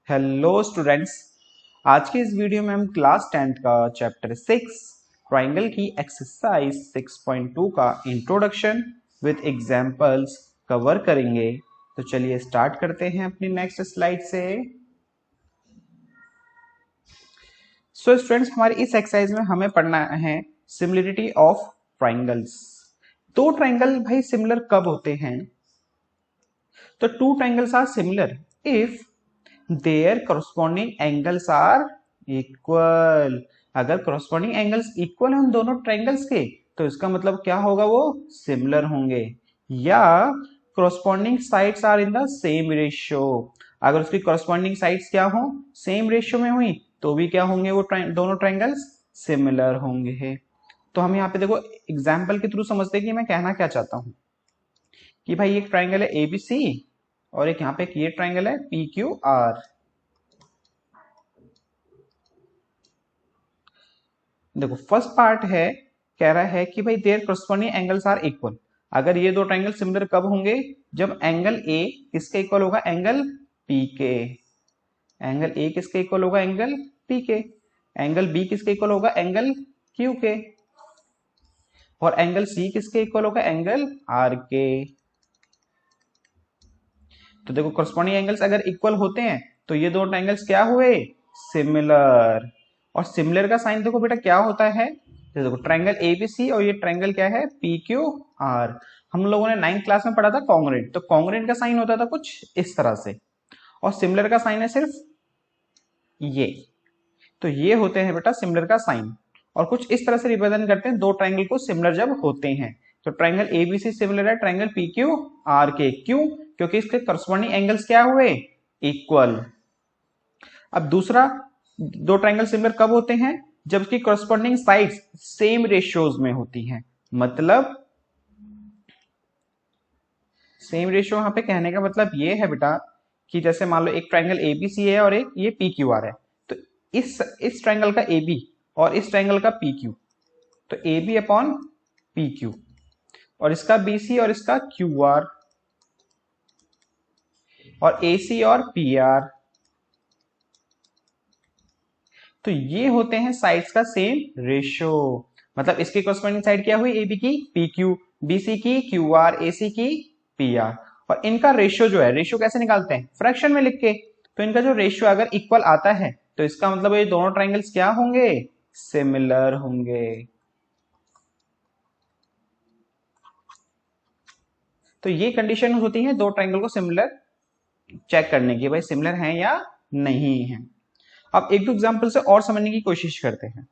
Hello students. आज के इस वीडियो में हम क्लास 10th का चैप्टर 6 ट्राइंगल की एक्सरसाइज 6.2 का इंट्रोडक्शन विद एग्जांपल्स कवर करेंगे। तो चलिए स्टार्ट करते हैं अपनी नेक्स्ट स्लाइड से। सो स्टूडेंट्स, हमारी इस एक्सरसाइज में हमें पढ़ना है सिमिलरिटी ऑफ ट्राइंगल्स। दो ट्राइंगल भाई सिमिलर कब होते हैं? तो two triangles are similar if there corresponding angles are equal. अगर corresponding angles इक्वल हैं उन दोनों ट्राइंगल्स के तो इसका मतलब क्या होगा, वो सिमिलर होंगे। या corresponding sides are in the same ratio. अगर उसकी corresponding sides क्या हो, सेम रेशियो में हुई तो भी क्या होंगे, वो दोनों ट्राइंगल्स सिमिलर होंगे। तो हम यहाँ पे देखो एग्जाम्पल के थ्रू समझते हैं कि मैं कहना क्या चाहता हूं कि भाई एक ट्राइंगल है एबीसी और एक यहाँ पे ये ट्राइंगल है पी क्यू आर। देखो फर्स्ट पार्ट है, कह रहा है कि भाई there corresponding angles are equal. अगर ये दो ट्राइंगल सिमिलर कब होंगे? जब एंगल ए किसके इक्वल होगा, एंगल पी के। एंगल ए किसके इक्वल होगा, एंगल पी के। एंगल बी किसके इक्वल होगा, एंगल क्यू के। और एंगल सी किसके इक्वल होगा, एंगल आर के। तो देखो corresponding एंगल्स अगर इक्वल होते हैं तो ये दो ट्राइंगल्स क्या हुए, सिमिलर। और सिमिलर का साइन देखो बेटा क्या होता है, तो देखो ट्राइंगल एबीसी और ये ट्राइंगल क्या है, पी क्यू आर। हम लोगों ने 9th क्लास में पढ़ा था कॉन्ग्रुएंट। तो कॉन्ग्रुएंट का साइन होता था कुछ इस तरह से और सिमिलर का साइन है सिर्फ ये। तो ये होते हैं बेटा सिमिलर का साइन और कुछ इस तरह से रिप्रेजेंट करते हैं दो ट्राइंगल को सिमिलर जब होते हैं। तो ट्राइंगल एबीसी सिमिलर है ट्राइंगल पी क्यू आर के। क्यों? क्योंकि इसके करस्पॉन्डिंग एंगल्स क्या हुए, इक्वल। अब दूसरा, दो ट्राइंगल सिमिलर कब होते हैं? जब उसकी करस्पॉन्डिंग साइड्स सेम रेशियोज में होती हैं। मतलब सेम रेशियो यहाँ पे कहने का मतलब ये है बेटा कि जैसे मान लो एक ट्राइंगल एबीसी है और एक ये पी क्यू आर है। तो इस ट्राइंगल का AB और इस ट्राइंगल का PQ, तो AB अपॉन PQ, और इसका BC और इसका QR, और AC और PR। तो ये होते हैं साइड्स का सेम रेशियो। मतलब इसकी corresponding साइड क्या हुई, AB की PQ, BC की QR, AC की PR। और इनका रेशियो जो है, रेशियो कैसे निकालते हैं, फ्रैक्शन में लिख के। तो इनका जो रेशियो अगर इक्वल आता है तो इसका मतलब ये दोनों ट्राइंगल्स क्या होंगे, सिमिलर होंगे। तो ये कंडीशन होती है दो ट्राइंगल को सिमिलर चेक करने की, भाई सिमिलर हैं या नहीं है। अब एक दो एग्जांपल से और समझने की कोशिश करते हैं।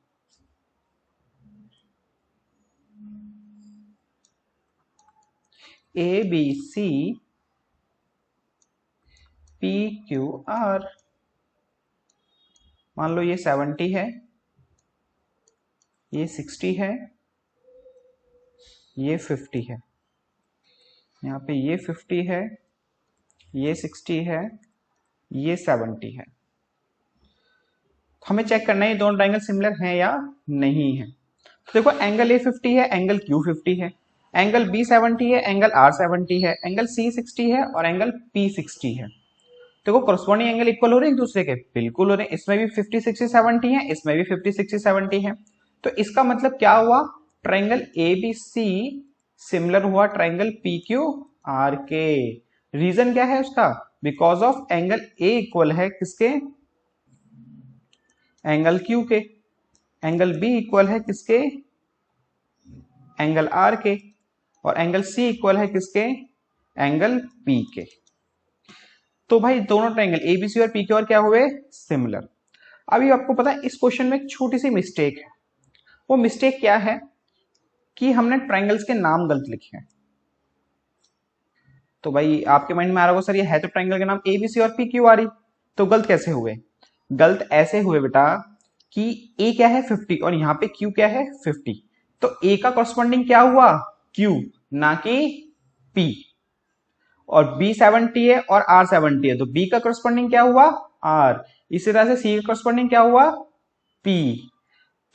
A B C P Q R, मान लो ये 70 है, ये 60 है, ये 50 है। यहाँ पे ये 50 है, ये 60 है, ये 70 है। हमें चेक करना है ये दोनों ट्राइंगल सिमिलर हैं या नहीं है। तो देखो एंगल ए 50 है, एंगल क्यू 50 है, एंगल बी 70 है, एंगल आर 70 है, एंगल सी 60 है और एंगल पी 60 है। देखो corresponding एंगल इक्वल हो रहे हैं एक दूसरे के, बिल्कुल हो रहे हैं। इसमें भी 50 60 70 है, इसमें भी 50 60 70 है। तो इसका मतलब क्या हुआ, ट्राइंगल ABC सिमिलर हुआ ट्राइंगल PQ आर के। रीजन क्या है उसका, because of angle A equal है किसके, एंगल Q के। एंगल B इक्वल है किसके, एंगल R के। और एंगल C इक्वल है किसके, एंगल P के। तो भाई दोनों ट्राइंगल एबीसी और पी क्यू आर क्या हुए, सिमिलर। अभी आपको पता है इस क्वेश्चन में एक छोटी सी मिस्टेक है। वो मिस्टेक क्या है कि हमने ट्राइंगल्स के नाम गलत लिखे हैं। तो भाई आपके माइंड में आ रहा होगा, सर ये है तो ट्राइंगल के नाम एबीसी और पी क्यू आर ही, तो गलत कैसे हुए? गलत ऐसे हुए बेटा कि ए क्या है 50 और यहाँ पे क्यू क्या है 50। तो ए का कॉरस्पॉन्डिंग क्या हुआ, क्यू, ना कि पी। और B 70 है और R 70 है, तो B का करस्पॉन्डिंग क्या हुआ, R। इसी तरह से C का करस्पॉन्डिंग क्या हुआ, P।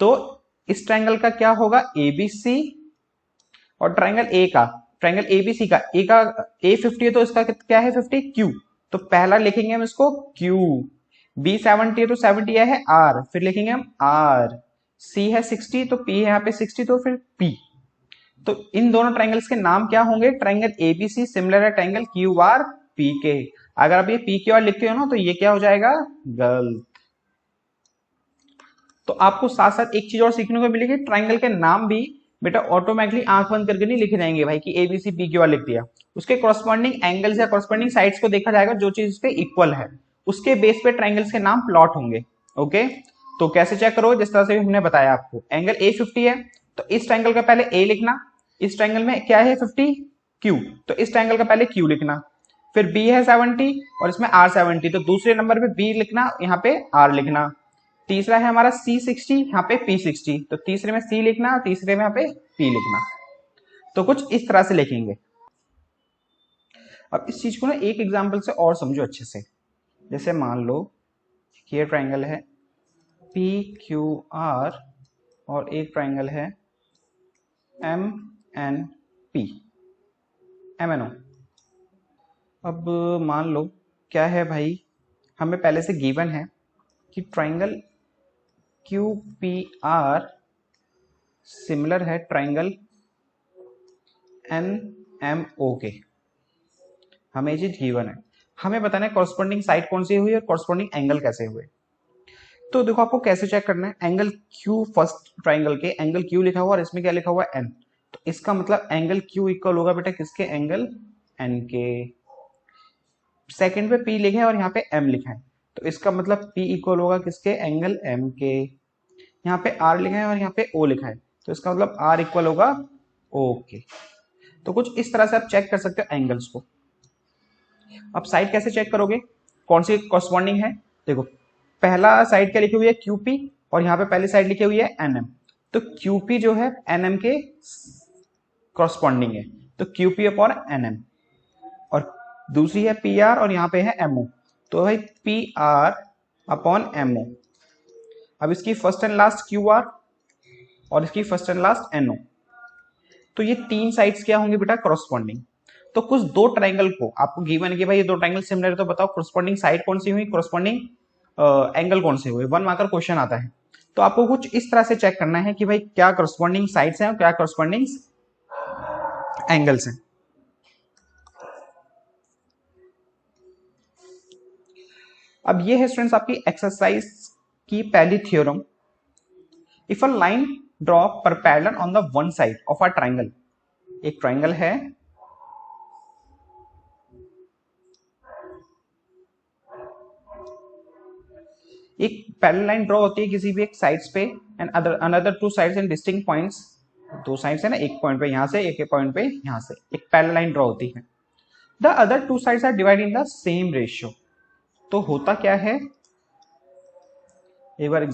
तो इस ट्राइंगल का क्या होगा, ABC। और ट्राइंगल A का, ट्राइंगल ABC का A 50 है तो इसका क्या है 50, Q। तो पहला लिखेंगे हम इसको Q। बी 70 है तो 70 है आर, फिर लिखेंगे हम आर। सी है 60 तो पी है यहाँ पे 60 तो फिर पी। तो इन दोनों ट्राइंगल्स के नाम क्या होंगे? ट्राइंगल एबीसी सिमिलर है ट्राइंगल क्यू आर पी के। अगर आप ये पी क्यू आर लिखते हो ना तो ये क्या हो जाएगा? गलत। तो आपको साथ साथ एक चीज और सीखने को मिलेगी, ट्राइंगल के नाम भी बेटा ऑटोमेटिकली आंख बंद करके नहीं लिखे जाएंगे भाई कि एबीसी पी क्यू आर लिख दिया। उसके कॉरस्पॉन्डिंग एंगल्स या कॉरस्पॉन्डिंग साइड्स को देखा जाएगा, जो चीज उसके इक्वल है उसके बेस पे ट्राइंगल्स के नाम प्लॉट होंगे। ओके, तो कैसे चेक करो? जिस तरह से हमने बताया आपको, एंगल ए 50 है तो इस ट्राइंगल का पहले ए लिखना, इस ट्राइंगल में क्या है 50 क्यू, तो इस ट्राइंगल का पहले क्यू लिखना, फिर बी है 70 और इसमें आर 70 तो दूसरे नंबर पे बी लिखना, यहाँ पे आर लिखना। तीसरा है हमारा सी 60, यहाँ पे पी 60 तो तीसरे में सी लिखना, तीसरे में यहाँ पे पी लिखना। तो कुछ इस तरह से लिखेंगे। अब इस चीज को ना एक एग्जांपल से और समझो अच्छे से। जैसे मान लो कि ये ट्राइंगल है पी क्यू आर और एक ट्राइंगल है M N P, M N O. अब मान लो क्या है भाई, हमें पहले से गिवन है कि triangle Q P R similar है ट्राइंगल एन एम ओ के। हमें ये चीज गिवन है, हमें बताना है कॉरस्पॉन्डिंग साइड कौन सी हुई और कॉरस्पॉन्डिंग एंगल कैसे हुए। तो देखो आपको कैसे चेक करना है, एंगल क्यू फर्स्ट ट्राइंगल के एंगल क्यू लिखा हुआ और इसमें क्या लिखा हुआ है एन, तो इसका मतलब एंगल क्यू इक्वल होगा बेटा किसके? एंगल एन के। सेकंड पे पी लिखा है और यहाँ पे एम लिखा है तो इसका मतलब पी इक्वल होगा किसके? एंगल एम के। यहाँ पे आर लिखा है और यहाँ पे ओ लिखा है तो इसका मतलब आर इक्वल होगा ओ के। तो कुछ इस तरह से आप चेक कर सकते हो एंगल्स को। अब साइड कैसे चेक करोगे, कौन सी कॉरस्पॉन्डिंग है? देखो पहला साइड क्या लिखी हुई है? क्यूपी, और यहाँ पे पहली साइड लिखी हुई है एनएम, तो क्यूपी जो है एनएम के कॉरस्पॉन्डिंग है, तो क्यूपी अपॉन एनएम। और दूसरी है पी आर और यहाँ पे है एमओ, तो भाई पी आर अपॉन एमओ। अब इसकी first and last Q R और इसकी फर्स्ट एंड लास्ट एनओ, तो ये तीन साइड्स क्या होंगे बेटा? कॉरस्पॉन्डिंग। तो कुछ दो ट्राइंगल को आपको गिवन है कि भाई ये दो ट्राइंगल सिमिलर है, तो बताओ कॉरस्पॉन्डिंग साइड कौन सी हुई, कॉरस्पॉन्डिंग एंगल कौन से हुए। 1 मार्कर क्वेश्चन आता है, तो आपको कुछ इस तरह से चेक करना है कि भाई क्या कॉरस्पॉन्डिंग साइड्स हैं और क्या कॉरस्पॉन्डिंग एंगल्स हैं। अब ये है स्टूडेंट्स आपकी एक्सरसाइज की पहली theorem. If a line draw perpendicular on the one side of a triangle, एक ट्राइंगल है, एक पैरेलल लाइन ड्रॉ होती है किसी भी एक साइड्स पे and other another two sides in distinct points. दो साइड्स है ना, एक पॉइंट पे यहां से, एक पॉइंट पे यहां से, एक पैरेलल लाइन ड्रॉ होती है। The other two sides are divided in the same ratio. तो होता क्या है, एक बार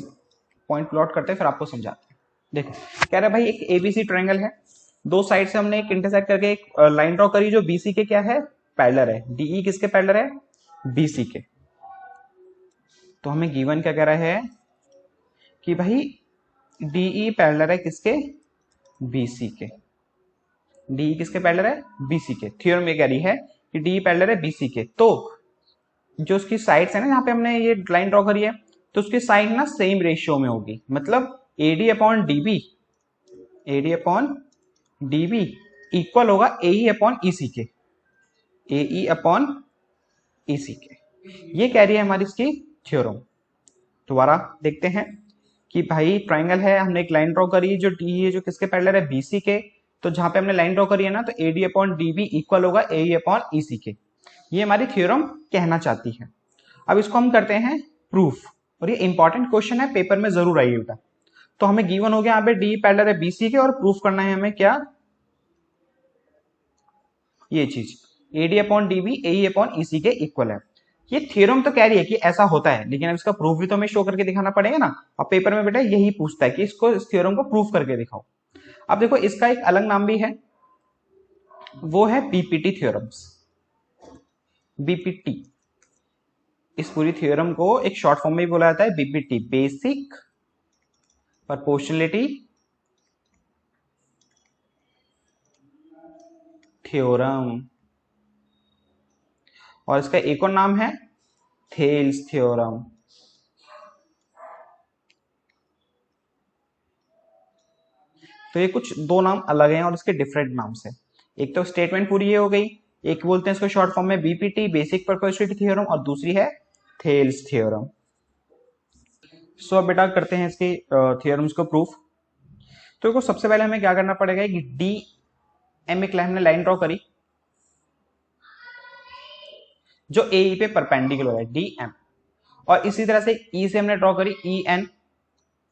पॉइंट प्लॉट करते हैं फिर आपको समझाते हैं। देखो कह रहा है भाई एक एबीसी ट्रायंगल है, दो साइड से हमने एक इंटरसेक्ट करके एक लाइन ड्रॉ करी जो बीसी के क्या है? पैरेलल है। डीई किसके पैरेलल है? बीसी के। तो हमें गिवन क्या कह रहा है कि भाई डीई पैरेलल है किसके? बीसी के। डीई किसके पैरेलल है? बीसी के। थ्योरम ये कह रही है कि डीई पैरेलल है बीसी के, तो जो उसकी साइड्स है ना, यहाँ पे हमने ये लाइन ड्रॉ करी है, तो उसकी साइड ना सेम रेशियो में होगी, मतलब AD upon DB, AD upon DB equal होगा एई अपॉन ईसी के, एई अपॉन ईसी के। ये कह रही है हमारी इसकी थ्योरम। दोबारा देखते हैं कि भाई ट्राइंगल है, हमने एक लाइन ड्रॉ करी जो डी है, जो किसके पैरेलल है? बीसी के। तो जहां पे हमने लाइन ड्रॉ करी है ना, तो एडी अपॉन डीबी इक्वल होगा एई अपॉन ईसी के। ये हमारी थ्योरम कहना चाहती है। अब इसको हम करते हैं प्रूफ, और ये इंपॉर्टेंट क्वेश्चन है, पेपर में जरूर आइए बेटा। तो हमें गिवन हो गया यहाँ पे डी पैरेलल है बीसी के, और प्रूफ करना है हमें क्या? ये चीज एडी अपॉन डीबी एई अपॉन ईसी के इक्वल है। ये थ्योरम तो कह रही है कि ऐसा होता है, लेकिन अब इसका प्रूफ भी तो हमें शो करके दिखाना पड़ेगा ना। अब पेपर में बेटा यही पूछता है कि इसको, इस थ्योरम को प्रूफ करके दिखाओ। अब देखो इसका एक अलग नाम भी है, वो है बीपीटी थ्योरम्स। बीपीटी, इस पूरी थ्योरम को एक शॉर्ट फॉर्म में भी बोला जाता है बीपीटी, बेसिक प्रोपोर्शनलिटी थ्योरम, और इसका एक और नाम है थेल्स थ्योरम। तो ये कुछ दो नाम अलग हैं और इसके डिफरेंट नाम से। एक तो स्टेटमेंट पूरी ये हो गई, एक बोलते हैं इसको शॉर्ट फॉर्म में बीपीटी, बेसिक प्रोपोर्शनलिटी थ्योरम, और दूसरी है थेल्स थ्योरम। सो अब बेटा करते हैं इसके थ्योरम्स को प्रूफ। तो देखो सबसे पहले हमें क्या करना पड़ेगा कि डी एम एक हमने लाइन ड्रॉ करी जो ए पे परपेंडिकुलर है, डी एम, और इसी तरह से ई से हमने ड्रॉ करी ई एन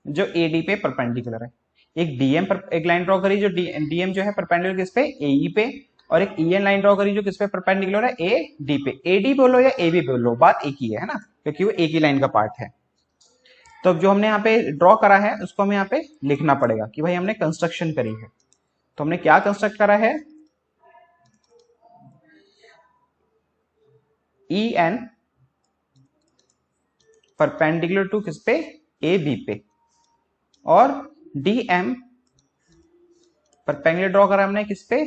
जो ए डी पे परपेंडिकुलर है। एक डीएम पर एक लाइन ड्रॉ करी जो डीएम जो है परपेंडिकुलर किस पे, एई पे, और एक ई एन लाइन ड्रॉ करी जो किस पे परपेंडिकुलर है, ए डी पे। ए डी बोलो या ए बी बोलो, बात एक ही है ना, क्योंकि वो एक ही लाइन का पार्ट है। तो जो हमने यहाँ पे ड्रॉ करा है उसको हमें यहाँ पे लिखना पड़ेगा कि भाई हमने कंस्ट्रक्शन करी है। तो हमने क्या कंस्ट्रक्ट करा है, ई एन परपेंडिकुलर टू किस पे, ए बी पे, और डी एम परपेंडिकुलर ड्रॉ करा हमने किस पे,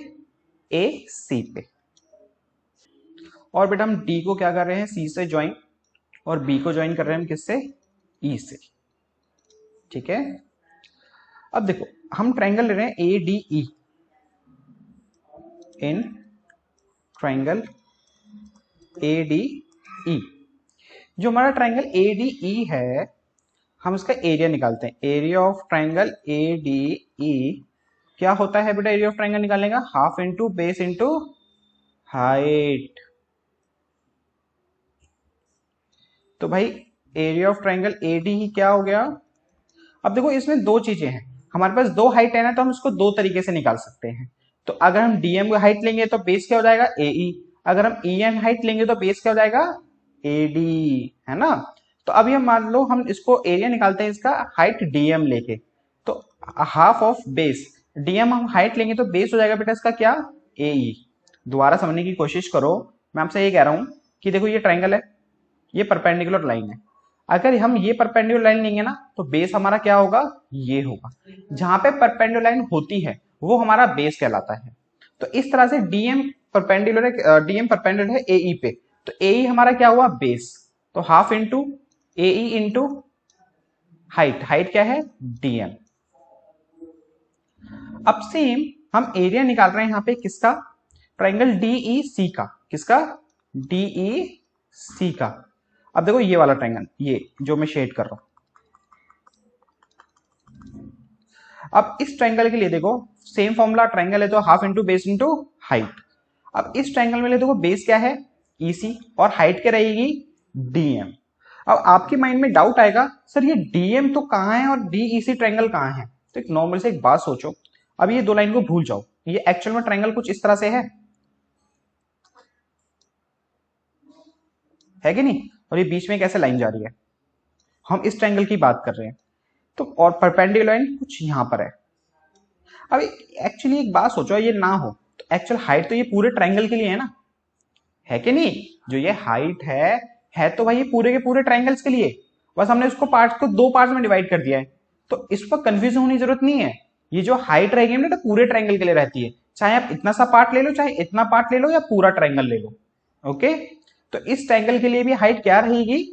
ए सी पे। और बेटा हम डी को क्या कर रहे हैं, सी से ज्वाइन, और बी को ज्वाइन कर रहे हैं हम किससे, ई से। ठीक है, अब देखो हम ट्रायंगल ले रहे हैं A D E, in triangle A D E. जो हमारा ट्रायंगल ए डी ई है हम इसका एरिया निकालते हैं। Area of triangle A D E क्या होता है बेटा, एरिया ऑफ ट्रायंगल निकालने का, half into base into height. तो भाई area of triangle A D E क्या हो गया। अब देखो इसमें दो चीजें हैं, हमारे पास दो हाइट है ना, तो हम इसको दो तरीके से निकाल सकते हैं। तो अगर हम डीएम की हाइट लेंगे तो बेस क्या हो जाएगा, एई। अगर हम ई एन हाइट लेंगे तो बेस क्या हो जाएगा, एडी, है ना। तो अभी हम मान लो हम इसको एरिया निकालते हैं इसका हाइट डीएम लेके, तो हाफ ऑफ बेस, डीएम हम हाइट लेंगे तो बेस हो जाएगा बेटा इसका क्या, एई। दोबारा समझने की कोशिश करो, मैं आपसे ये कह रहा हूं कि देखो ये ट्रायंगल है, ये परपेंडिकुलर लाइन है। अगर हम ये परपेंडिकुलर लाइन लेंगे ना तो बेस हमारा क्या होगा, ये होगा। जहां पे परपेंडिकुलर लाइन होती है वो हमारा बेस कहलाता है। तो इस तरह से डीएम परपेंडिकुलर है, डीएम परपेंडिकुलर है एई पे, तो एई हमारा क्या हुआ, बेस। तो हाफ इंटू एई इंटू हाइट, हाइट क्या है, डीएम। अब सेम हम एरिया निकाल रहे हैं यहां पे किसका, ट्रायंगल डीई सी का, किसका, डीई सी का। अब देखो ये वाला ट्रायंगल, ये जो मैं शेड कर रहा हूं, अब इस ट्रायंगल के लिए देखो सेम फॉर्मूला, ट्रायंगल है तो half into base into height. अब इस ट्रायंगल में देखो बेस क्या है, ईसी, और हाइट क्या रहेगी, डीएम। अब आपके माइंड में डाउट आएगा सर ये डीएम तो कहां है और डीईसी ट्रायंगल कहां है। तो एक नॉर्मल से एक बात सोचो, अब ये दो लाइन को भूल जाओ, ये एक्चुअल में ट्रायंगल कुछ इस तरह से है कि नहीं, और ये बीच में कैसे लाइन जा रही है, हम इस ट्रायंगल की बात कर रहे हैं। तो और परपेंडिकुलर लाइन कुछ यहां पर है। अब एक्चुअली एक बात सोचो, ये ना हो तो एक्चुअल हाइट तो ये पूरे ट्रायंगल के लिए है ना, है कि नहीं। जो ये हाइट है तो भाई ये पूरे के पूरे ट्रायंगल्स के लिए, बस हमने उसको पार्ट्स को दो पार्ट्स में डिवाइड कर दिया है। तो इस पर कंफ्यूजन होने की जरूरत नहीं है। ये जो हाइट रहेगी ना तो पूरे ट्रायंगल के लिए रहती है, चाहे आप इतना सा पार्ट ले लो, चाहे इतना पार्ट ले लो, या पूरा ट्रायंगल ले लो। ओके, तो इस ट्रायंगल के लिए भी हाइट क्या रहेगी,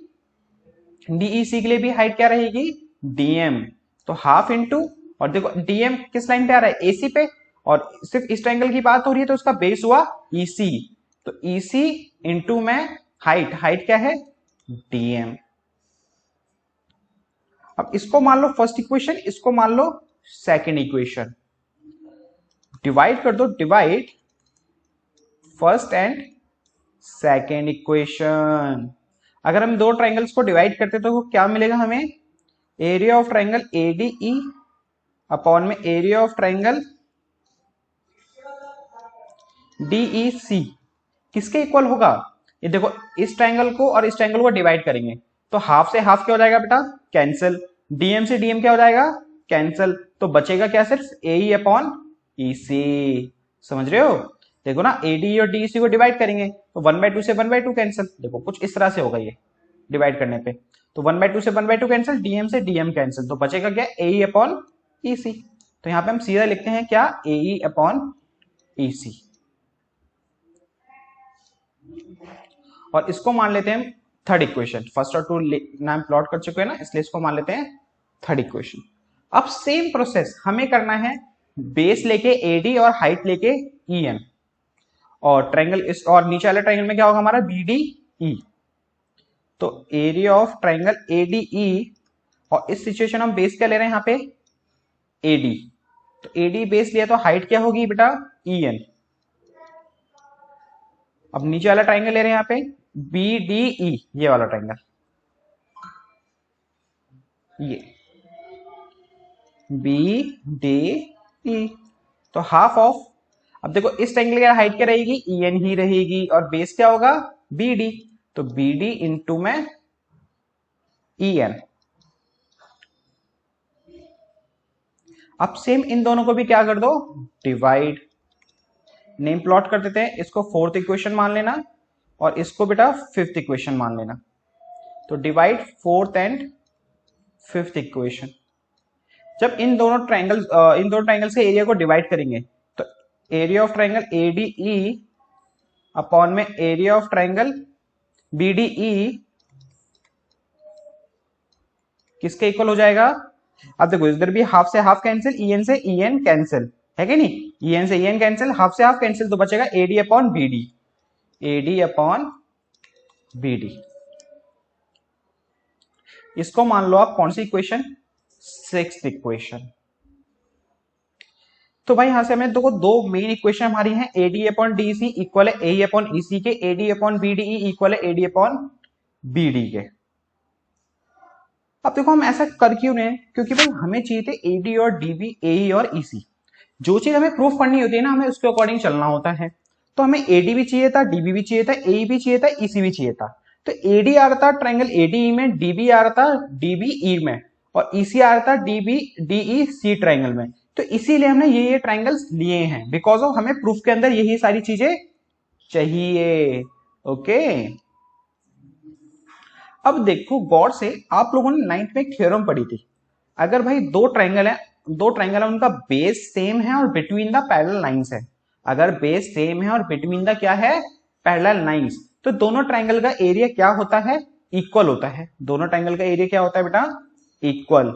डीईसी के लिए भी हाइट क्या रहेगी, डीएम। तो हाफ इंटू, और देखो डीएम किस लाइन पे आ रहा है, एसी पे, और सिर्फ इस ट्रायंगल की बात हो रही है तो उसका बेस हुआ ईसी। तो ईसी इंटू में हाइट, हाइट क्या है, डीएम। अब इसको मान लो फर्स्ट इक्वेशन, इसको मान लो सेकंड इक्वेशन, डिवाइड कर दो, divide first and second equation. अगर हम दो ट्रायंगल्स को डिवाइड करते तो क्या मिलेगा हमें, area of triangle ADE upon में एरिया ऑफ ट्रायंगल डीईसी किसके इक्वल होगा, ये देखो इस ट्रायंगल को और इस ट्रायंगल को डिवाइड करेंगे तो हाफ से हाफ क्या हो जाएगा बेटा, कैंसिल। डीएम से डीएम क्या हो जाएगा, कैंसिल। तो बचेगा क्या, सिर्फ एई अपॉन ईसी। समझ रहे हो, देखो ना एडी और डीसी को डिवाइड करेंगे तो 1/2 से 1/2 कैंसिल। देखो कुछ इस तरह से होगा ये डिवाइड करने पे, तो 1/2 से 1/2 कैंसिल, डीएम से डीएम कैंसिल, तो बचेगा क्या, एई अपॉन ईसी। तो यहां पे हम सीधा लिखते हैं क्या, एई अपॉन ईसी। और इसको मान लेते हैं थर्ड इक्वेशन, फर्स्ट और टू नाम प्लॉट कर चुके हैं ना, इसलिए इसको मान लेते हैं थर्ड इक्वेशन। अब सेम प्रोसेस हमें करना है बेस लेके एडी और हाइट लेके ई एन, और ट्रायंगल इस और नीचे वाले ट्रायंगल में क्या होगा हमारा बी डी ई। तो एरिया ऑफ ट्रायंगल एडीई, और इस सिचुएशन हम बेस क्या ले रहे हैं यहाँ पे एडी, तो एडी बेस लिया तो हाइट क्या होगी बेटा ई एन। अब नीचे वाला ट्रायंगल ले रहे हैं यहाँ पे बी डी ई, ये वाला ट्रायंगल, ये बी डी ई, तो हाफ ऑफ, अब देखो इस ट्रायंगल की हाइट क्या रहेगी ई एन ही रहेगी, और बेस क्या होगा बी डी, तो बी डी इंटू में ई एन। अब सेम इन दोनों को भी क्या कर दो डिवाइड, नेम प्लॉट कर देते हैं, इसको फोर्थ इक्वेशन मान लेना और इसको बेटा फिफ्थ इक्वेशन मान लेना। तो divide fourth and fifth equation. जब इन दोनों ट्रायंगल्स के एरिया को डिवाइड करेंगे तो area of triangle ADE upon में एरिया ऑफ ट्रायंगल बीडीई किसके इक्वल हो जाएगा। अब देखो इधर भी हाफ से हाफ कैंसिल, ई एन से ई एन कैंसिल है कि नहीं, ई एन से ई एन कैंसिल, हाफ से हाफ कैंसिल, तो बचेगा AD upon BD, AD upon BD. इसको मान लो आप कौन सी इक्वेशन सिक्स्थ इक्वेशन। तो भाई यहां से हमें देखो दो मेन इक्वेशन हमारी हैं, एडी अपॉन डीसी इक्वल है ए अपॉन ईसी के, एडी अपॉन बीडीई इक्वल है एडी अपॉन बीडी के। अब देखो हम ऐसा कर क्यों रहे हैं, क्योंकि भाई हमें चाहिए थे एडी और डीबी, एई और ईसी। जो चीज हमें प्रूफ करनी होती है ना, हमें उसके अकॉर्डिंग चलना होता है। तो हमें एडी भी चाहिए था, डीबी भी चाहिए था, एई भी चाहिए था, ईसी भी चाहिए था। तो एडी आ रहा था ट्रायंगल एडीई में, डीबी आ रहा था डीबीई में, और ईसी आ रहा था डीबी डीई सी ट्रायंगल में। तो इसीलिए हमने ये ट्रायंगल्स लिए हैं, बिकॉज ऑफ हमें प्रूफ के अंदर यही सारी चीजें चाहिए। ओके, अब देखो गौर से, आप लोगों ने नाइन्थ में एक थ्योरम पढ़ी थी, अगर भाई दो ट्रायंगल है उनका बेस सेम है और बिटवीन द पैरेलल लाइंस है, अगर बेस सेम है और बिटवीन द क्या है पैरेलल लाइंस, तो दोनों ट्रायंगल का एरिया क्या होता है इक्वल होता है। दोनों ट्रायंगल का एरिया क्या होता है बेटा इक्वल।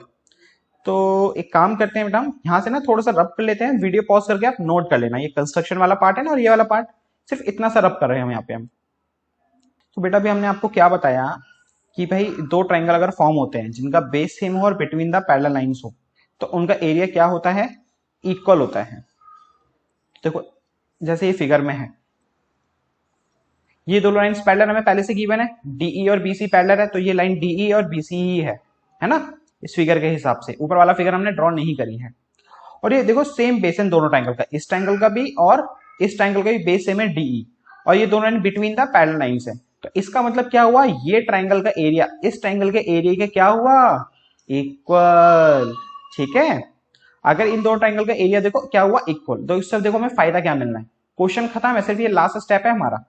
तो एक काम करते हैं बेटा, हम यहां से ना थोड़ा सा रब कर लेते हैं, वीडियो पॉज करके आप नोट कर लेना, ये कंस्ट्रक्शन वाला पार्ट है ना, और ये वाला पार्ट सिर्फ इतना सा रब कर रहे हैं हम यहाँ पे हम। तो बेटा भी हमने आपको क्या बताया कि भाई दो ट्रायंगल अगर फॉर्म होते हैं जिनका बेस सेम हो और बिटवीन द पैरेलल लाइंस हो, तो उनका एरिया क्या होता है इक्वल होता है। देखो जैसे ये फिगर में है, ये दो लाइंस पैरेलल हमें पहले से गिवन है, डीई और बीसी पैरेलल है, तो ये लाइन डीई और बीसी ही है ना, इस फिगर के हिसाब से। ऊपर वाला फिगर हमने ड्रॉ नहीं करी है। और ये देखो सेम बेस है दोनों ट्रायंगल का, इस ट्रायंगल का भी और इस ट्रायंगल का भी बेस सेम है डीई, और ये दोनों line between the parallel lines है। तो इसका मतलब क्या हुआ, ये ट्रायंगल का एरिया इस ट्रायंगल के एरिया के क्या हुआ इक्वल। ठीक है, अगर इन दो ट्रायंगल का एरिया देखो क्या हुआ इक्वल, तो इससे देखो हमें फायदा क्या मिलना है, क्वेश्चन खत्म है, सिर्फ ये लास्ट स्टेप है हमारा।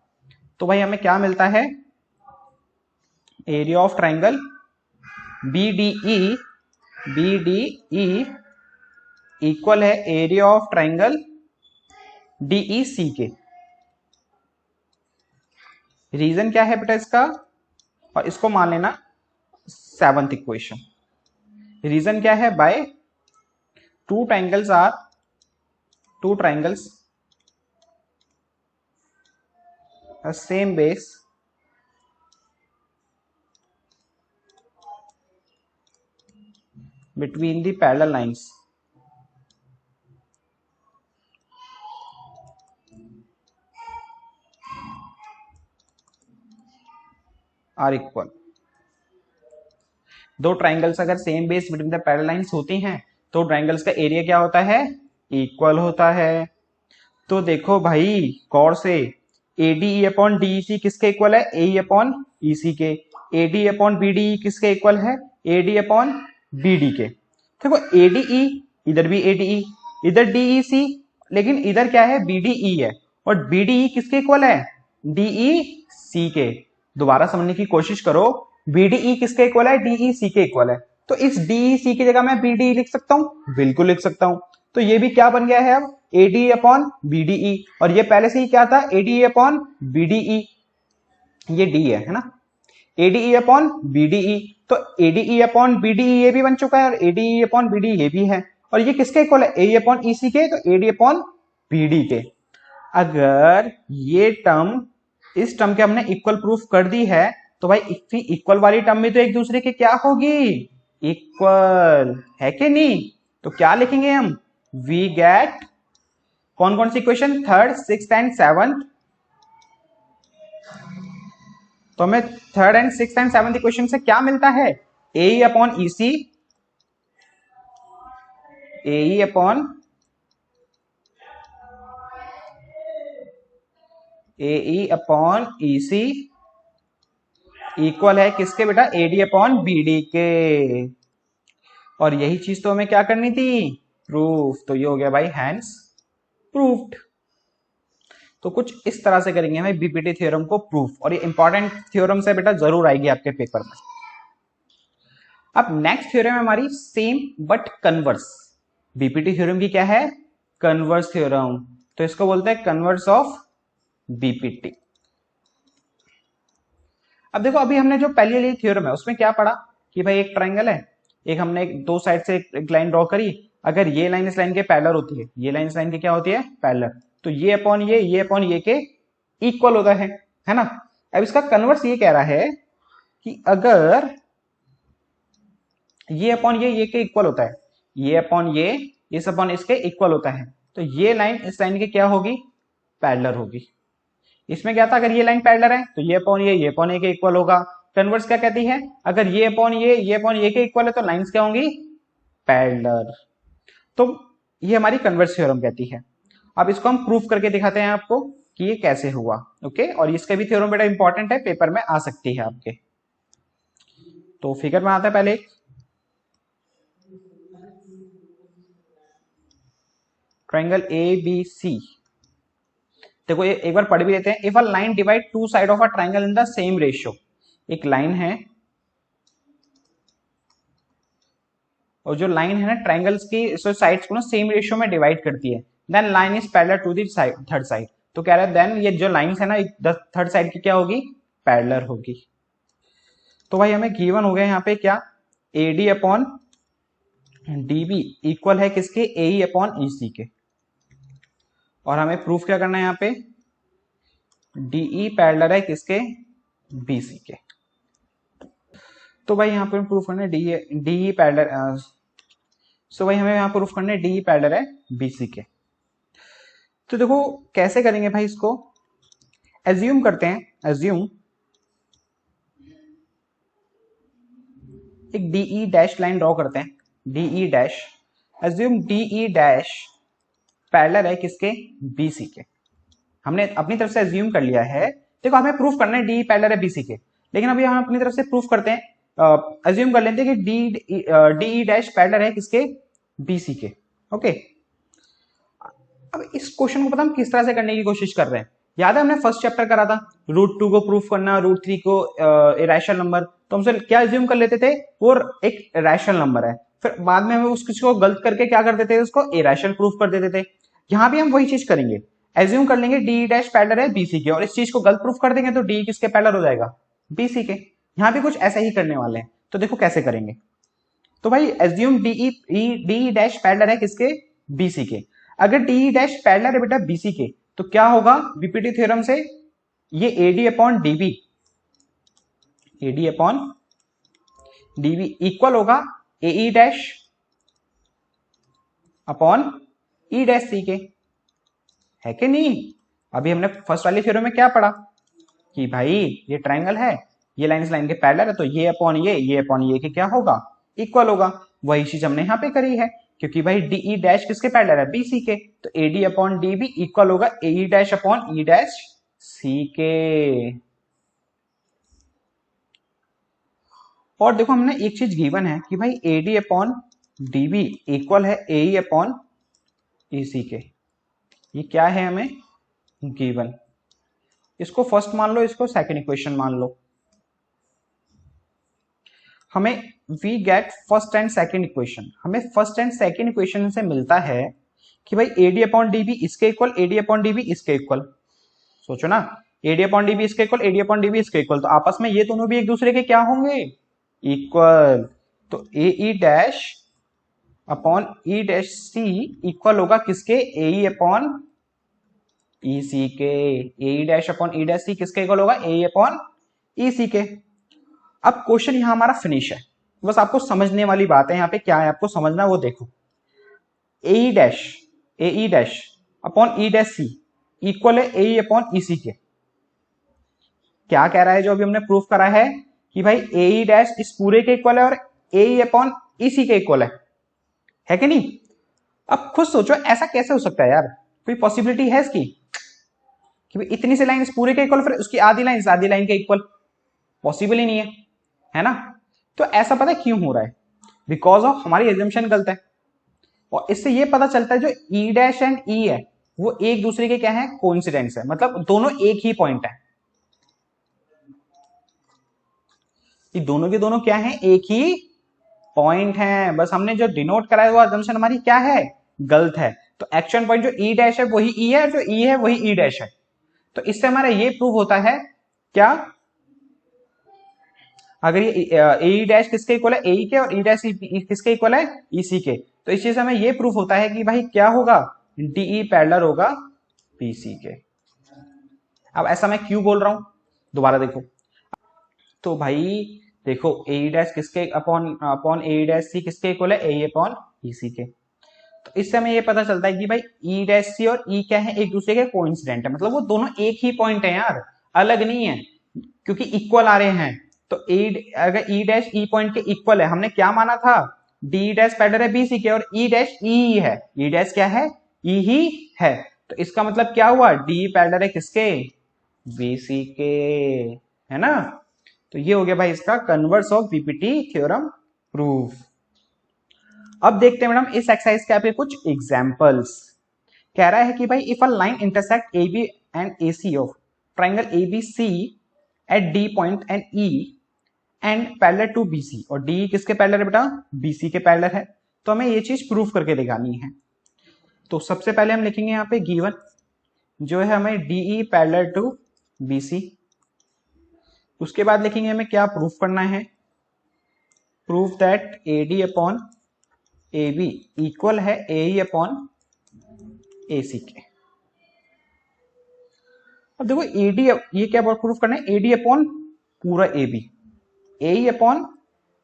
तो भाई हमें क्या मिलता है, area of triangle BDE equal है एरिया ऑफ ट्रायंगल डीईसी के। रीजन क्या है बेटा इसका, और इसको मान लेना सेवंथ इक्वेशन। रीजन क्या है, by two triangles same base between the parallel lines are equal। दो ट्रायंगल्स अगर same base between the parallel lines होती हैं तो ट्रायंगल्स का एरिया क्या होता है इक्वल होता है। तो देखो भाई गौर से, एडीई अपॉन डीईसी किसके इक्वल है एई अपॉन ईसी के, एडी अपॉन बीडीई किसके इक्वल है एडी अपॉन बीडी के। देखो एडीई इधर भी एडीई, इधर डीईसी, लेकिन इधर क्या है बीडीई है, और बीडीई किसके इक्वल है डीईसी के। दोबारा समझने की कोशिश करो, बीडीई किसके इक्वल है डीईसी के इक्वल है, तो इस डीईसी की जगह मैं बीडीई लिख सकता हूं, बिल्कुल लिख सकता हूं। तो ये भी क्या बन गया है अब एडी अपॉन बीडीई, और ये पहले से ही क्या था एडी अपॉन बीडीई, ये डी है ना, एडीई अपॉन बीडीई, तो एडीई अपॉन बीडीई ये भी बन चुका है और एडीई अपॉन बीडीई ये भी है, और ये किसके इक्वल है, ए अपॉन ई सी के, तो एडी अपॉन बीडी के। अगर ये टर्म इस टर्म के हमने इक्वल प्रूफ कर दी है, तो भाई इक्वल वाली टर्म में तो एक दूसरे के क्या होगी, इक्वल, है कि नहीं। तो क्या लिखेंगे हम, वी गेट कौन कौन सी equation, third, sixth and seventh. तो हमें third and sixth and seventh equation से क्या मिलता है, A upon E C, A upon A upon E C equal है किसके बेटा, एडी अपॉन बीडी के। और यही चीज तो हमें क्या करनी थी, प्रूफ। तो ये हो गया भाई हैंस प्रूफ्ड। तो कुछ इस तरह से करेंगे भाई बीपीटी थ्योरम को प्रूफ, और ये इंपॉर्टेंट थ्योरम से बेटा जरूर आएगी आपके पेपर में। अब नेक्स्ट थ्योरम है हमारी same but converse. BPT theorem की क्या है, कन्वर्स थ्योरम। तो इसको बोलते हैं कन्वर्स ऑफ बीपीटी। अब देखो अभी हमने जो पहली वाली थ्योरम है उसमें क्या पढ़ा कि भाई एक ट्राइंगल है, एक हमने दो साइड से एक लाइन ड्रॉ करी, अगर ये लाइन इस लाइन के पैरेलल होती है, ये लाइन इस लाइन की क्या होती है, पैरेलल, तो ये अपॉन ये अपॉन ये के इक्वल होता है ना। अब इसका कन्वर्स ये कह रहा है कि अगर ये अपॉन ये के इक्वल होता है, ये अपॉन ये इस अपॉन इसके इक्वल होता है, तो ये लाइन इस लाइन की क्या होगी, पैरेलल होगी। इसमें क्या था, अगर ये लाइन पैरेलल है तो ये अपॉन ये अपॉन ये के इक्वल होगा। कन्वर्स क्या कहती है, अगर ये अपॉन ये के इक्वल है तो लाइंस क्या होंगी, पैरेलल। तो ये हमारी कन्वर्स थ्योरम कहती है। अब इसको हम प्रूफ करके दिखाते हैं आपको कि ये कैसे हुआ। ओके, और इसका भी थ्योरम बेटा इंपॉर्टेंट है, पेपर में आ सकती है आपके। तो फिगर में आता है पहले ट्राइंगल ए बी सी। देखो ये एक बार पढ़ भी लेते हैं। If a line divide two side of a triangle in the same ratio, एक लाइन है और जो लाइन है ना ट्राइंगल्स की साइड्स को ना सेम रेशियो में डिवाइड करती है, then line is parallel to the third side. तो कह रहा है देन ये जो लाइंस है ना थर्ड साइड की क्या होगी, पैरेलल होगी। तो भाई हमें गिवन हो गया यहाँ पे क्या, एडी अपॉन डीबी इक्वल है किसके, ए अपॉन ईसी के। और हमें प्रूफ क्या करना है यहाँ पे, डीई पैरेलल है किसके, बीसी के। तो भाई यहाँ पे प्रूफ करना है डीई पैरेलल, सो भाई हमें यहाँ प्रूफ करना है डीई पैरेलल है बीसी के। तो देखो कैसे करेंगे भाई इसको, एज्यूम करते हैं, एज्यूम एक डीई डैश लाइन ड्रॉ करते हैं, DE dash, assume DE dash parallel है किसके, बीसी के। हमने अपनी तरफ से एज्यूम कर लिया है। देखो हमें प्रूफ करना है डी पैरेलल है बीसी के, लेकिन अभी हम अपनी तरफ से प्रूफ करते हैं, एज्यूम कर लेते हैं कि डी डैश पैरेलल है किसके, बीसी के। ओके, अब इस क्वेश्चन को पता हम किस तरह से करने की कोशिश कर रहे हैं, याद है हमने फर्स्ट चैप्टर करा था, √2 को प्रूफ करना, √3 को रैशनल नंबर। तो हमसे क्या एज्यूम कर लेते थे, वो एक रैशनल नंबर है, फिर बाद में हमें उसको गलत करके क्या कर देते थे, उसको इरेशनल प्रूफ कर देते थे। यहाँ भी हम वही चीज करेंगे, एज्यूम कर लेंगे डी डैश पैरेलल है बीसी के, और इस चीज को गलत प्रूफ कर देंगे तो डी किसके पैरेलल हो जाएगा, बीसी के। यहाँ भी कुछ ऐसा ही करने वाले हैं। तो देखो कैसे करेंगे। तो भाई एज्यूम डी डैश पैरेलल है किसके, बीसी के। अगर डी डैश पैरेलल है बेटा बीसी के, तो क्या होगा बीपीटी थ्योरम से, ये AD upon DB, AD upon DB equal होगा A dash upon E dash C के, है कि नहीं। अभी हमने फर्स्ट वाली थ्योरम में क्या पढ़ा कि भाई ये ट्राइंगल है, ये लाइन इस लाइन के पैरेलल है, तो ये अपॉन ये अपॉन ये के क्या होगा, इक्वल होगा। वही चीज हमने यहाँ पे करी है, क्योंकि भाई डी डैश किसके पैरेलल है, बीसी के, तो एडी अपॉन डीबी इक्वल होगा A dash upon E dash C के। और देखो हमने एक चीज गिवन है कि भाई एडी अपॉन डीबी इक्वल है ए अपॉन ईसी के। ये क्या है हमें गिवन, इसको फर्स्ट मान लो, इसको सेकंड इक्वेशन मान लो। हमें we get first and second equation, हमें फर्स्ट एंड सेकंड इक्वेशन से मिलता है कि भाई एडी अपॉन डीबी इसके इक्वल, एडी अपॉन डीबी इसके इक्वल। सोचो ना, एडी अपॉन डीबी इसके इक्वल, एडी अपॉन डीबी इसके इक्वल, तो आपस में ये दोनों भी एक दूसरे के क्या होंगे, इक्वल। तो A E dash upon E dash C equal होगा किसके, ए अपॉन ई सी के। A dash upon E dash C किसके इक्वल होगा, ए अपॉन ई सी के। अब क्वेश्चन यहां हमारा फिनिश है, बस आपको समझने वाली बात है, यहाँ पे क्या है आपको समझना वो देखो। ए dash upon E dash C equal है ए अपॉन ई सी के। क्या कह रहा है जो अभी हमने प्रूफ करा है कि भाई ए डैश इस पूरे के इक्वल है और ए अपॉन ई सी के इक्वल है कि नहीं। अब खुद सोचो ऐसा कैसे हो सकता है यार, कोई पॉसिबिलिटी है इसकी कि भाई इतनी सी लाइन इस पूरे के इक्वल फिर उसकी आधी लाइन इस आधी लाइन के इक्वल, पॉसिबल ही नहीं है ना। तो ऐसा पता है क्यों हो रहा है, बिकॉज ऑफ हमारी एजम्पशन गलत है। और इससे ये पता चलता है जो ई डैश एंड ई है वो एक दूसरे के क्या है, कोइंसिडेंस है, मतलब दोनों एक ही पॉइंट है। ये दोनों के दोनों क्या है, एक ही पॉइंट है, बस हमने जो डिनोट करा है वो अजम्पशन हमारी क्या है, गलत है। तो एक्शन पॉइंट जो ई डैश है वही ई है और जो ई है वही ई डैश है। तो इससे हमारा ये प्रूव होता है क्या, अगर ये ए डैश किसके इक्वल है, ए के, और ई डैश किसके इक्वल है, ई सी के। तो इस चीज से हमें ये प्रूफ होता है कि भाई क्या होगा, डीई पैरेलल होगा पीसी के। अब ऐसा मैं क्यों बोल रहा हूं, दोबारा देखो। तो भाई देखो ए डैश किसके अपॉन ए डैश सी किसके इक्वल है, ए अपॉन ई सी के। तो इससे हमें ये पता चलता है कि भाई ई डैश सी और ई क्या है, एक दूसरे के कोइंसिडेंट है, मतलब वो दोनों एक ही पॉइंट है यार, अलग नहीं है, क्योंकि इक्वल आ रहे हैं। तो अगर ई डैश ई पॉइंट के इक्वल है, हमने क्या माना था, डी डैश पैरेलल है बी सी के और ई डैश ई है, ई डैश क्या है, ई ही है। तो इसका मतलब क्या हुआ, डी पैरेलल है किसके, बी सी के, है ना। तो ये हो गया भाई इसका converse of BPT theorem proof. अब देखते हैं मैडम इस एक्सरसाइज के आपके कुछ एग्जांपल्स। कह रहा है कि भाई if a line intersect A B and A C of triangle A B C at D point and E and parallel to B C, और डी किसके पैरेलल है बेटा, बी सी के पैरेलल है। तो हमें ये चीज प्रूफ करके दिखानी है। तो सबसे पहले हम लिखेंगे यहाँ पे गिवन जो है हमें DE parallel to B C. उसके बाद लिखेंगे हमें क्या प्रूफ करना है, proof that A D upon A B equal है ए अपॉन ए सी के। अब देखो एडी, ये क्या प्रूफ करना है, एडी अपॉन पूरा ए बी, ए अपॉन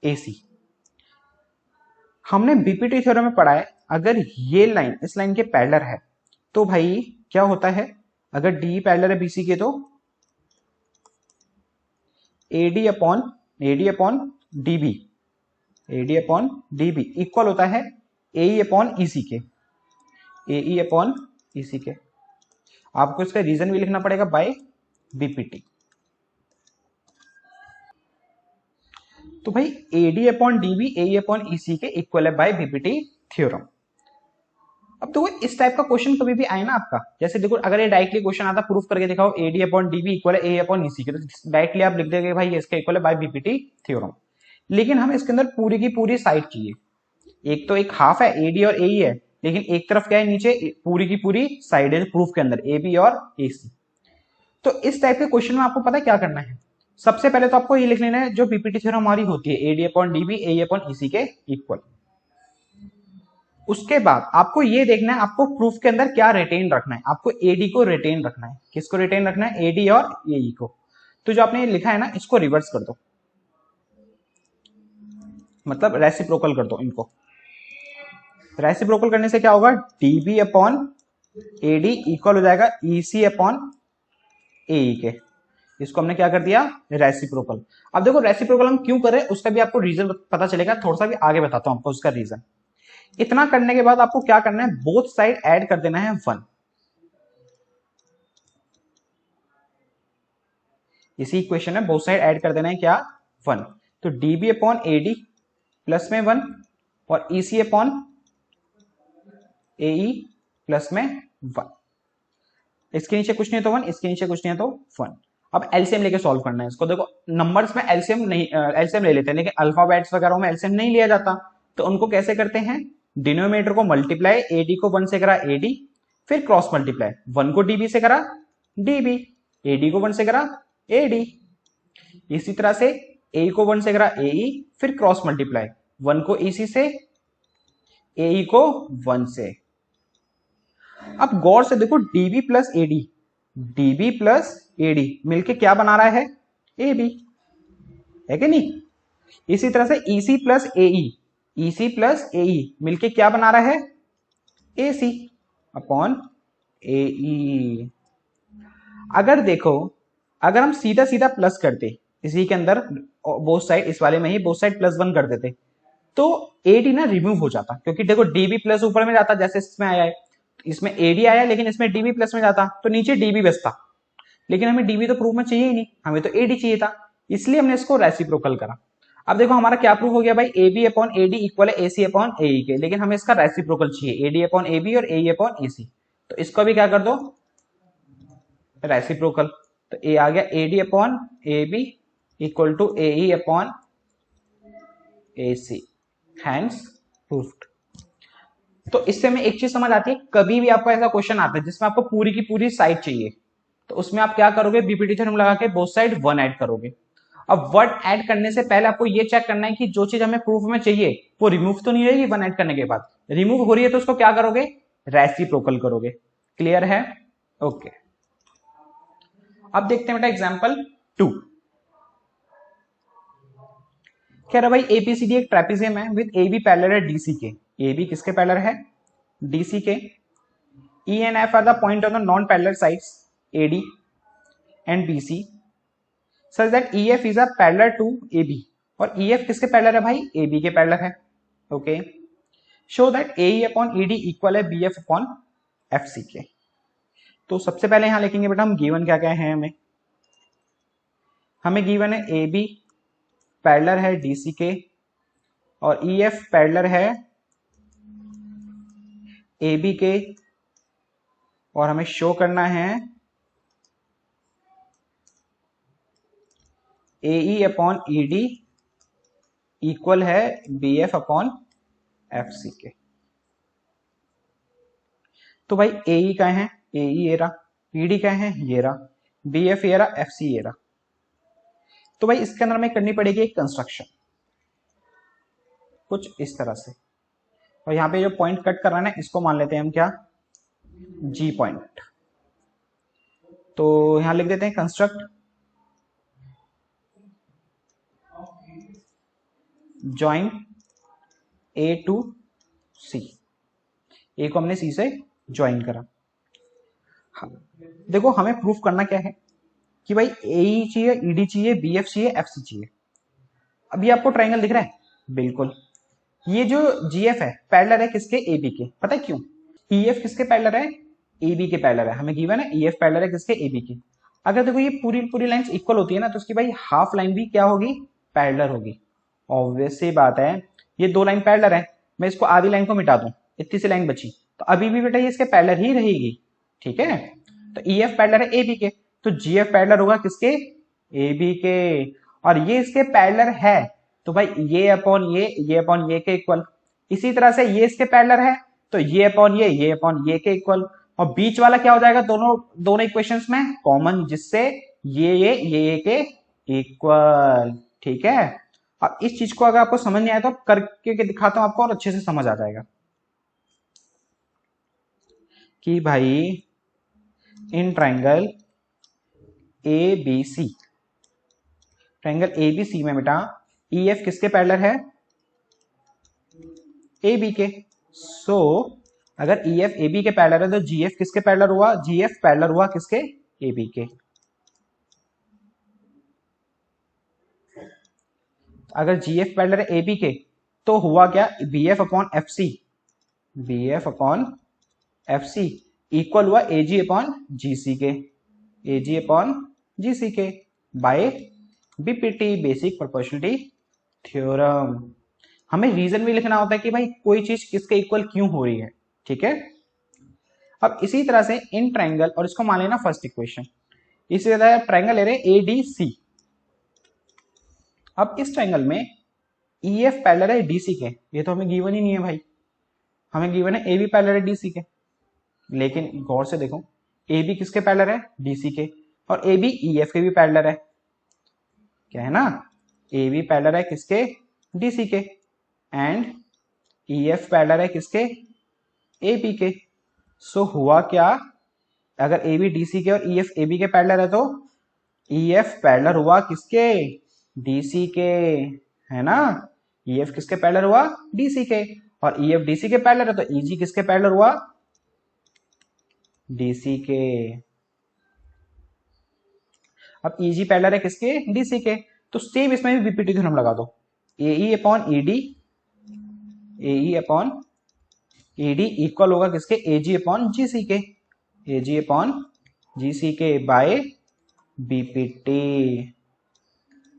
ए सी। हमने बीपीटी थ्योरम में पढ़ा है अगर ये लाइन इस लाइन के पैरेलल है तो भाई क्या होता है, अगर डी पैरेलल है बीसी के तो AD upon DB, AD upon DB equal होता है ए अपॉन ईसी के, ए अपॉन ईसी के। आपको इसका रीजन भी लिखना पड़ेगा बाय बीपीटी। तो भाई AD upon DB A upon EC के इक्वल है बाय बीपीटी थ्योरम। अब तो इस टाइप का क्वेश्चन कभी भी आए ना आपका, जैसे देखो अगर ये डायरेक्टली क्वेश्चन आता प्रूफ करके दिखाओ एडी अपॉन डीबी इक्वल है ए अपॉन ईसी के, तो डायरेक्टली आप लिख देंगे भाई इसका इक्वल है बाय बीपीटी थ्योरम। लेकिन हमें इसके अंदर पूरी की पूरी साइड चाहिए, एक तो एक हाफ है एडी और ए है, लेकिन एक तरफ क्या है नीचे पूरी की पूरी साइड है प्रूफ के अंदर ए बी और ए सी। तो इस टाइप के क्वेश्चन में आपको पता है क्या करना है, सबसे पहले तो आपको ये लिख लेना है जो बीपीटी थ्योरम हमारी होती है AD upon DB A upon EC के इक्वल। उसके बाद आपको ये देखना है आपको प्रूफ के अंदर क्या रिटेन रखना है, आपको एडी को रिटेन रखना है। किसको रिटेन रखना है, एडी और एई को। तो जो आपने लिखा है ना इसको रिवर्स कर दो, मतलब रेसिप्रोकल कर दो इनको। रेसिप्रोकल करने से क्या होगा, डीबी अपॉन एडी इक्वल हो जाएगा ईसी अपॉन एई के। इसको हमने क्या कर दिया, रेसिप्रोकल। अब देखो रेसिप्रोकल हम क्यों करें उसका भी आपको रीजन पता चलेगा, थोड़ा सा भी आगे बताता हूं आपको उसका रीजन। इतना करने के बाद आपको क्या करना है, बोथ साइड ऐड कर देना है 1। इसी इक्वेशन में बोथ साइड ऐड कर देना है क्या, 1। तो डीबी अपॉन एडी प्लस में 1 और ईसी अपॉन एई प्लस में 1। इसके नीचे कुछ नहीं तो 1, इसके नीचे कुछ नहीं है तो 1। अब एलसीएम लेके सॉल्व करना है इसको। देखो नंबर्स में एलसीएम नहीं, एलसीएम ले लेते हैं, लेकिन अल्फाबेट्स वगैरह में एलसीएम नहीं लिया जाता। तो उनको कैसे करते हैं, डिनोमिनेटर को मल्टीप्लाई, एडी को 1 से करा एडी, फिर क्रॉस मल्टीप्लाई, 1 को डीबी से करा डीबी, एडी को 1 से करा एडी। इसी तरह से ए को 1 से करा एई, फिर क्रॉस मल्टीप्लाई, 1 को ईसी से AE को 1 से। अब गौर से देखो DB plus AD, DB plus AD मिलके क्या बना रहा है? AB, है कि नहीं? इसी तरह से EC plus AE, EC plus AE मिलके क्या बना रहा है? AC upon AE। अगर देखो, अगर हम सीधा सीधा प्लस करते इसी के अंदर, बोथ साइड, इस वाले में ही बोथ साइड +1 कर देते, तो AD ना रिमूव हो जाता, क्योंकि देखो DB प्लस ऊपर में जाता, जैसे इसमें आया है, इसमें AD आया, लेकिन इसमें DB प्लस में जाता तो नीचे DB बचता। लेकिन हमें DB तो प्रूफ में चाहिए ही नहीं, हमें तो AD चाहिए था, इसलिए हमने इसको रेसिप्रोकल करा। अब देखो हमारा क्या प्रूफ हो गया भाई? AB अपॉन AD इक्वल है AC अपॉन AE के, लेकिन हमें इसका रेसिप्रोकल चाहिए, AD अपॉन AB और AE अपॉन AC। तो इसको भी क्या कर दो? रेसिप्रोकल। तो ए आ गया AD upon AB equal to AE upon AC, hence proved. तो इससे हमें एक चीज समझ आती है, कभी भी आपको ऐसा क्वेश्चन आता है जिसमें आपको पूरी की पूरी साइड चाहिए, तो उसमें आप क्या करोगे? बीपीटी थ्योरम लगा के बोथ साइड 1 ऐड करोगे। अब 1 ऐड करने से पहले आपको ये चेक करना है कि जो चीज हमें प्रूफ में चाहिए वो रिमूव तो नहीं रहेगी 1 ऐड करने के बाद। रिमूव हो रही है तो उसको क्या करोगे? रेसिप्रोकल करोगे। क्लियर है? ओके। अब देखते हैं बेटा एग्जांपल 2। कह रहा भाई एबीसीडी एक ट्रेपेजियम है विद AB पैरेलल है डीसी के। AB किसके पैरेलल है? DC के। E and F are the point on the non-parallel sides AD and BC such that EF is a parallel to AB। और EF किसके parallel है भाई? AB के पैरेलल है। Okay. Show that AE upon ED equal है BF upon FC के। तो सबसे पहले यहां लिखेंगे बेटा हम गिवन क्या क्या है। हमें गिवन है AB पैरेलल है DC के और EF पैरेलल है AB के, और हमें शो करना है AE अपॉन ED इक्वल है BF अपॉन FC के। तो भाई AE क्या है? AE ये रहा, ED क्या है? ये रहा, BF ये रहा, FC ये रहा। तो भाई इसके अंदर हमें करनी पड़ेगी एक कंस्ट्रक्शन कुछ इस तरह से, और यहाँ पे जो पॉइंट कट कर रहा है ना, इसको मान लेते हैं हम क्या? G point. तो यहां लिख देते हैं construct join A to C। A को हमने C से ज्वाइन करा। हाँ, देखो हमें प्रूफ करना क्या है कि भाई AE चाहिए, ED चाहिए, BF चाहिए, FC चाहिए। अभी आपको ट्राइंगल दिख रहा है? बिल्कुल। ये जो GF है पैरेलल है किसके? AB के। पता है क्यों? EF किसके पैरेलल है? AB के पैरेलल है। हमें गिवन है EF पैरेलल है किसके? AB के। अगर देखो ये पूरी पूरी लाइंस इक्वल होती है ना, तो उसकी भाई हाफ लाइन भी क्या होगी? पैरेलल होगी। ऑब्वियस सी बात है, ये दो लाइन पैरेलल है, मैं इसको आधी लाइन को मिटा दूं, इतनी सी लाइन बची, तो अभी भी बेटा ये इसके पैरेलल ही रहेगी। ठीक है? तो EF पैरेलल है AB के, तो GF पैरेलल होगा किसके? AB के। और ये इसके पैरेलल है, तो भाई ये अपॉन ये अपॉन ये के इक्वल। इसी तरह से ये इसके पैरेलल है, तो ये अपॉन ये अपॉन ये के इक्वल। और बीच वाला क्या हो जाएगा? दोनों इक्वेशंस में कॉमन, जिससे ये के इक्वल। ठीक है? अब इस चीज को अगर आपको समझ नहीं आया तो करके दिखाता हूं आपको, और अच्छे से समझ आ जाएगा कि भाई in triangle ABC, triangle ABC में बेटा EF किसके पैरेलल है? AB के। सो अगर EF AB के पैरेलल है तो GF किसके पैरेलल हुआ? GF पैरेलल हुआ किसके? AB के। अगर GF पैरेलल है AB के तो हुआ क्या? BF upon FC, BF upon FC equal हुआ AG अपॉन GC के, AG अपॉन GC के, by BPT basic proportionality theorem. हमें रीजन भी लिखना होता है कि भाई कोई चीज किसके इक्वल क्यों हो रही है। ठीक है? अब इसी तरह से इन ट्राइंगल, और इसको मान लेना फर्स्ट इक्वेशन, इसी तरह ट्राइंगल ले रहे ADC। अब इस ट्राइंगल में EF पैरेलल है DC के, ये तो हमें गिवन ही नहीं है भाई, हमें गिवन है AB पैरेलल है DC के। लेकिन गौर से देखो AB किसके पैरेलल है? DC के, और AB EF के भी पैरेलल है। क्या है ना? AB पैरेलल है किसके? DC के, एंड ई एफ पैरेलल है किसके, ए बी के। सो हुआ क्या, अगर ए बी डी सी के और ई एफ ए बी के पैरेलल है तो ई एफ पैरेलल हुआ किसके, डी सी के, है ना। ई एफ किसके पैरेलल हुआ, डी सी के, और ई एफ डी सी के पैरेलल है तो ई जी किसके पैरेलल हुआ, डी सी के। अब ई जी पैरेलल है किसके, डी सी के, तो सेम इसमें भी बीपीटी थ्योरम लगा दो, A E upon E D, A E upon E D equal होगा किसके, ए जी अपॉन जी सी के, ए जी अपॉन जी सी के बाय बीपीटी।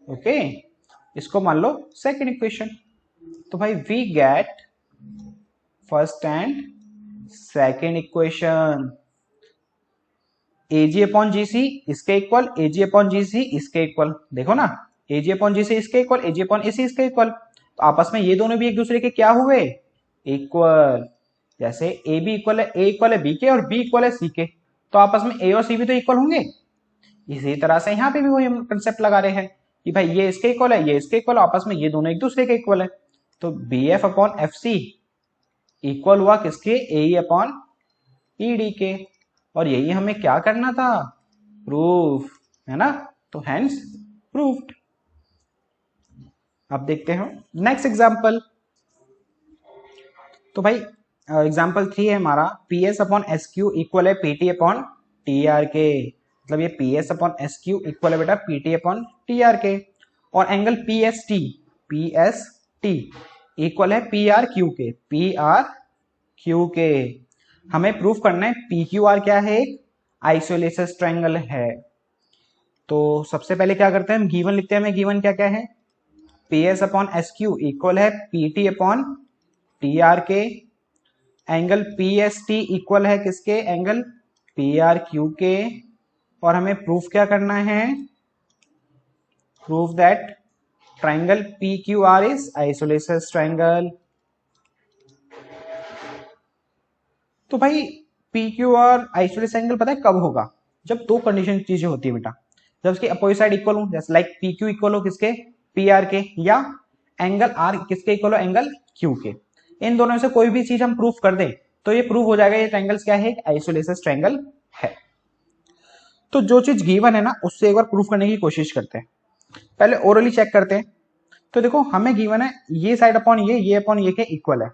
ओके, इसको मान लो सेकंड इक्वेशन। तो भाई we get first and second equation, A G upon G C इसके इक्वल, ए जी अपॉन जी सी इसके इक्वल। देखो ना, ए जी अपॉन जी सी इसके इक्वल, ए जी अपॉन ए सी इसके इक्वल, तो आपस में ये दोनों भी एक दूसरे के क्या हुए, इक्वल। जैसे ए बी इक्वल है, ए इक्वल है बी के और बी इक्वल है सी के, तो आपस में ए और सी भी तो इक्वल होंगे। इसी तरह से यहाँ पे भी वही हम कंसेप्ट लगा रहे हैं कि भाई ये इसके इक्वल है, ये इसके इक्वल, आपस में ये दोनों एक दूसरे के इक्वल है। तो B F upon F C equal हुआ किसके, ए ई अपॉन ई डी के, और यही हमें क्या करना था, प्रूफ, है ना। तो हैंस प्रूफ्ड। अब देखते हैं नेक्स्ट एग्जांपल। तो भाई एग्जांपल 3 है हमारा, P S upon S Q equal है P T upon T R के। मतलब ये P S upon S Q equal है बेटा P T upon T R के, और angle P S T equal है पी आर क्यू के, पी आर क्यू के। हमें प्रूफ करना है पी क्यू आर क्या है, एक आइसोलेटर्स ट्रायंगल है। तो सबसे पहले क्या करते हैं, हम गिवन लिखते हैं। हमें गिवन क्या क्या है, P S upon S Q equal है P T upon T R K, angle P S T equal है किसके, एंगल पी आर क्यू के, और हमें प्रूफ क्या करना है, proof that triangle P Q R is isolators triangle. तो भाई P Q are isolators angle पता है कब होगा, जब दो कंडीशन चीजें होती है बेटा, जब उसकी अपोजिट साइड इक्वल हो, जैसे लाइक पी क्यू इक्वल हो किसके, पी आर के, या एंगल आर किसके इक्वल हो, एंगल क्यू के। इन दोनों में से कोई भी चीज हम प्रूफ कर दें तो ये प्रूफ हो जाएगा ये ट्रायंगल्स क्या है, एक आइसोलेटर्स ट्रायंगल है। तो जो चीज गिवन है ना उससे एक बार प्रूफ करने की कोशिश करते हैं, पहले ओरली चेक करते हैं। तो देखो हमें गिवन है ये साइड अपॉन ये अपॉन ये के इक्वल है।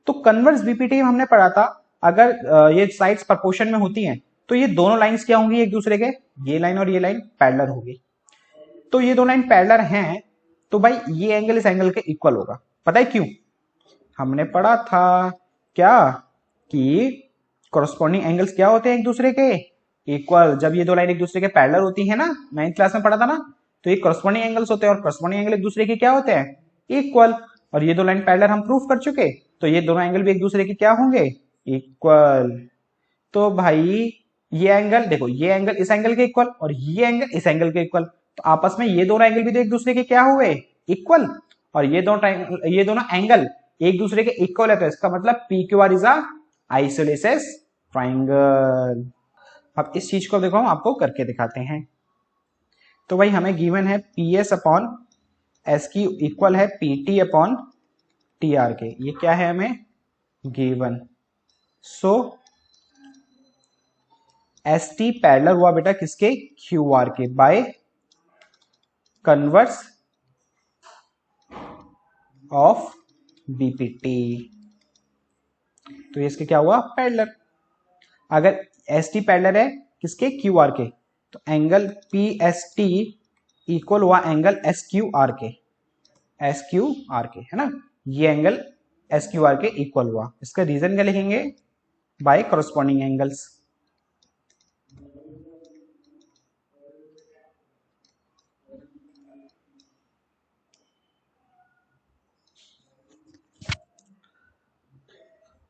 तो कन्वर्स बीपीटी में हमने पढ़ा था, अगर ये साइड्स प्रोपोर्शन में होती हैं तो ये दोनों लाइंस क्या होंगी एक दूसरे के, ये लाइन और ये लाइन पैरेलल होगी। तो ये दो लाइन पैरेलल हैं तो भाई ये एंगल इस एंगल के इक्वल होगा। पता है क्यों, हमने पढ़ा था क्या कि कॉरस्पॉन्डिंग एंगल्स क्या होते हैं एक दूसरे के, इक्वल। जब ये दो लाइन एक दूसरे के पैरेलल होती है ना, 9th क्लास में पढ़ा था ना, तो ये कॉरस्पॉन्डिंग एंगल्स होते हैं, और कॉरस्पॉन्डिंग एंगल एक दूसरे के क्या होते हैं, इक्वल। और ये दो लाइन पैरेलल हम प्रूफ कर चुके, तो ये दोनों एंगल भी एक दूसरे के क्या होंगे, इक्वल। तो भाई ये एंगल देखो, ये एंगल इस एंगल के इक्वल और ये एंगल इस एंगल के इक्वल, तो आपस में ये दोनों एंगल भी तो एक दूसरे के क्या हुए, इक्वल। और ये दोनों एंगल एक दूसरे के इक्वल है, तो इसका मतलब P Q R is isolators triangle. अब इस चीज को देखो हम आपको करके दिखाते हैं। तो भाई हमें गिवन है P S upon S Q equal है P T upon T R K, ये क्या है हमें given. So S T parallel हुआ बेटा किसके, Q R K, by converse of BPT. तो ये इसके क्या हुआ, पैरेलल। अगर एस टी पैरेलल है किसके, क्यू आर के, तो angle P S T equal हुआ एंगल एस क्यू आर के, एस क्यू आर के, है ना। ये एंगल एस क्यू आर के इक्वल हुआ। इसका रीजन क्या लिखेंगे, बाय कॉरस्पॉन्डिंग एंगल्स।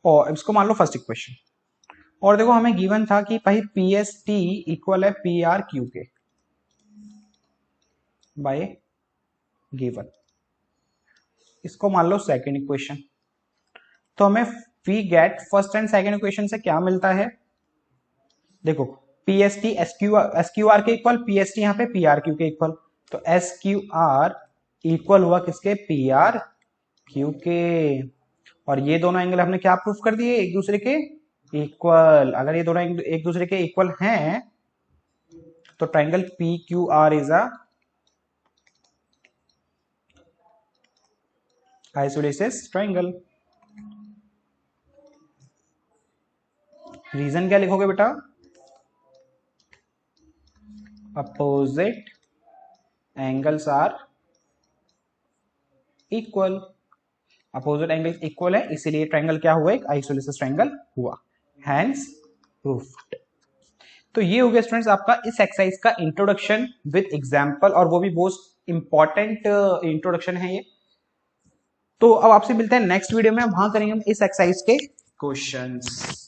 और इसको मान लो फर्स्ट इक्वेशन। और देखो हमें गिवन था कि भाई पी एस टी इक्वल है पी आर क्यू के, बाय गिवन। इसको मान लो सेकंड इक्वेशन। तो हमें we get first and second equation से क्या मिलता है, देखो P S T S Q R के इक्वल, पी एस टी यहाँ पे पी आर क्यू के इक्वल, तो एस क्यू आर इक्वल हुआ किसके, पी आर क्यू के। और ये दोनों एंगल हमने क्या प्रूफ कर दिए, एक दूसरे के इक्वल। अगर ये दोनों एक दूसरे के इक्वल हैं तो triangle P Q R is a isosceles triangle. Reason क्या लिखोगे बेटा, opposite angles are equal. Opposite angles equal है इसीलिए ट्राइंगल क्या हुआ, एक आइसोसेलेस ट्राइंगल हुआ, हैंस प्रूफ्ड। तो ये हो गया स्टूडेंट्स आपका इस एक्सरसाइज का इंट्रोडक्शन विद एग्जांपल, और वो भी मोस्ट इंपॉर्टेंट इंट्रोडक्शन है ये। तो अब आपसे मिलते हैं नेक्स्ट वीडियो में, वहां करेंगे हम इस एक्सरसाइज के क्वेश्चंस।